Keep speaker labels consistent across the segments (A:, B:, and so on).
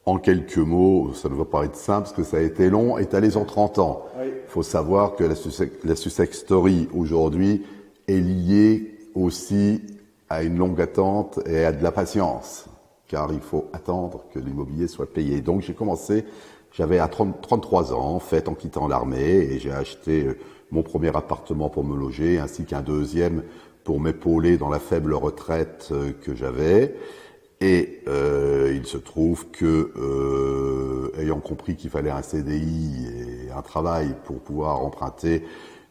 A: En quelques mots, ça ne va pas être simple parce que ça a été long, étalé sur 30 ans. Il faut savoir que la Sussex Story aujourd'hui est liée aussi à une longue attente et à de la patience, car il faut attendre que l'immobilier soit payé. Donc j'ai commencé, j'avais à 33 ans en fait en quittant l'armée et j'ai acheté mon premier appartement pour me loger ainsi qu'un deuxième pour m'épauler dans la faible retraite que j'avais. Et il se trouve que, ayant compris qu'il fallait un CDI et un travail pour pouvoir emprunter,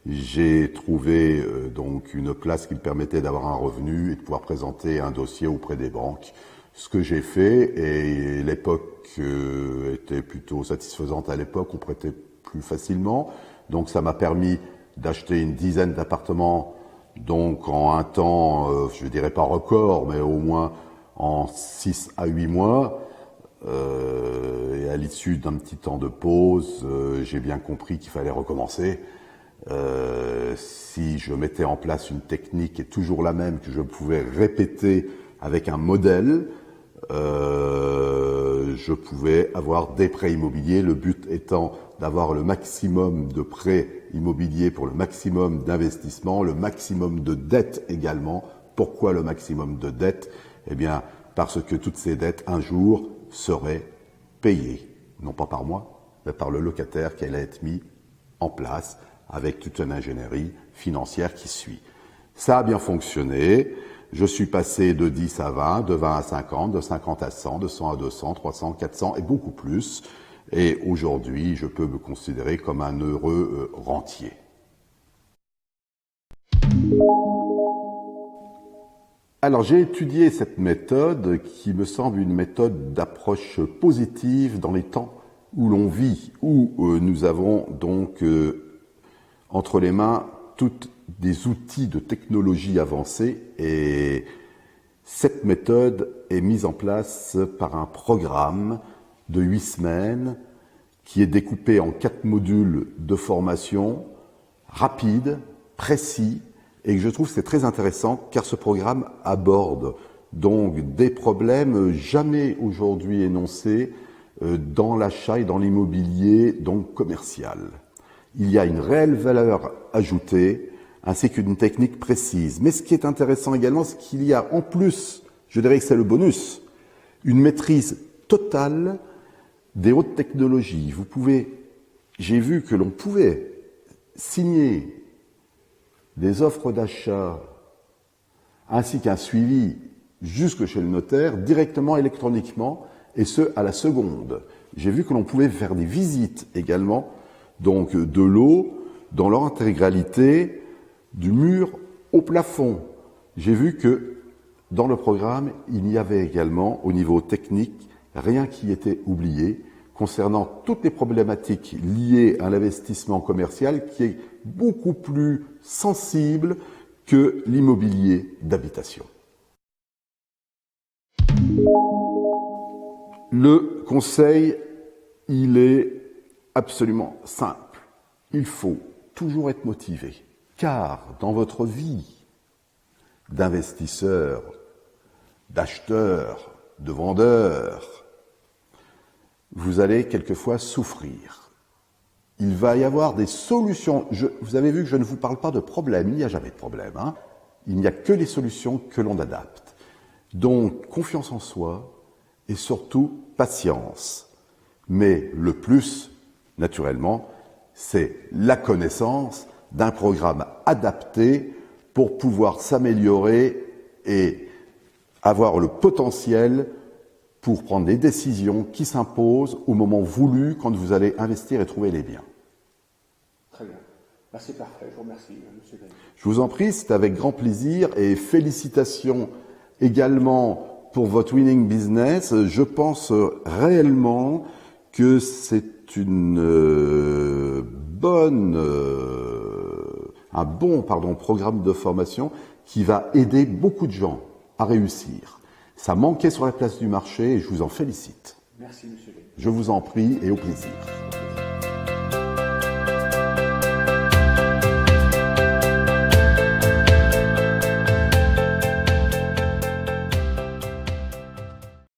A: j'ai trouvé donc une place qui me permettait d'avoir un revenu et de pouvoir présenter un dossier auprès des banques. Ce que j'ai fait, et l'époque était plutôt satisfaisante à l'époque, on prêtait plus facilement. Donc ça m'a permis d'acheter une dizaine d'appartements, donc en un temps, je dirais pas record, mais au moins en 6 à 8 mois, et à l'issue d'un petit temps de pause, j'ai bien compris qu'il fallait recommencer. Si je mettais en place une technique qui est toujours la même, que je pouvais répéter avec un modèle, je pouvais avoir des prêts immobiliers, le but étant d'avoir le maximum de prêts immobiliers pour le maximum d'investissement, le maximum de dettes également. Pourquoi le maximum de dettes ? Eh bien, parce que toutes ces dettes, un jour, seraient payées. Non pas par moi, mais par le locataire qui allait être mis en place avec toute une ingénierie financière qui suit. Ça a bien fonctionné. Je suis passé de 10 à 20, de 20 à 50, de 50 à 100, de 100 à 200, 300, 400 et beaucoup plus. Et aujourd'hui, je peux me considérer comme un heureux rentier. Alors j'ai étudié cette méthode qui me semble une méthode d'approche positive dans les temps où l'on vit, où nous avons donc entre les mains toutes des outils de technologie avancée, et cette méthode est mise en place par un programme de 8 semaines qui est découpé en 4 modules de formation rapide, précis, et que je trouve c'est très intéressant car ce programme aborde donc des problèmes jamais aujourd'hui énoncés dans l'achat et dans l'immobilier donc commercial. Il y a une réelle valeur ajoutée ainsi qu'une technique précise. Mais ce qui est intéressant également, c'est qu'il y a en plus, je dirais que c'est le bonus, une maîtrise totale des hautes technologies. J'ai vu que l'on pouvait signer des offres d'achat ainsi qu'un suivi jusque chez le notaire directement électroniquement, et ce à la seconde. J'ai vu que l'on pouvait faire des visites également, donc de l'eau dans leur intégralité, du mur au plafond. J'ai vu que dans le programme, il y avait également au niveau technique rien qui était oublié concernant toutes les problématiques liées à l'investissement commercial qui est beaucoup plus sensible que l'immobilier d'habitation. Le conseil, il est absolument simple. Il faut toujours être motivé, car dans votre vie d'investisseur, d'acheteur, de vendeur, vous allez quelquefois souffrir. Il va y avoir des solutions. Vous avez vu que je ne vous parle pas de problème, il n'y a jamais de problème. Il n'y a que les solutions que l'on adapte. Donc, confiance en soi et surtout patience. Mais le plus, naturellement, c'est la connaissance d'un programme adapté pour pouvoir s'améliorer et avoir le potentiel pour prendre les décisions qui s'imposent au moment voulu quand vous allez investir et trouver les biens.
B: Très bien. Ben, c'est parfait, je vous remercie, monsieur Daniel.
A: Je vous en prie, c'est avec grand plaisir et félicitations également pour votre winning business. Je pense réellement que c'est un bon programme de formation qui va aider beaucoup de gens à réussir. Ça manquait sur la place du marché et je vous en félicite.
B: Merci, monsieur Daniel.
A: Je vous en prie et au plaisir.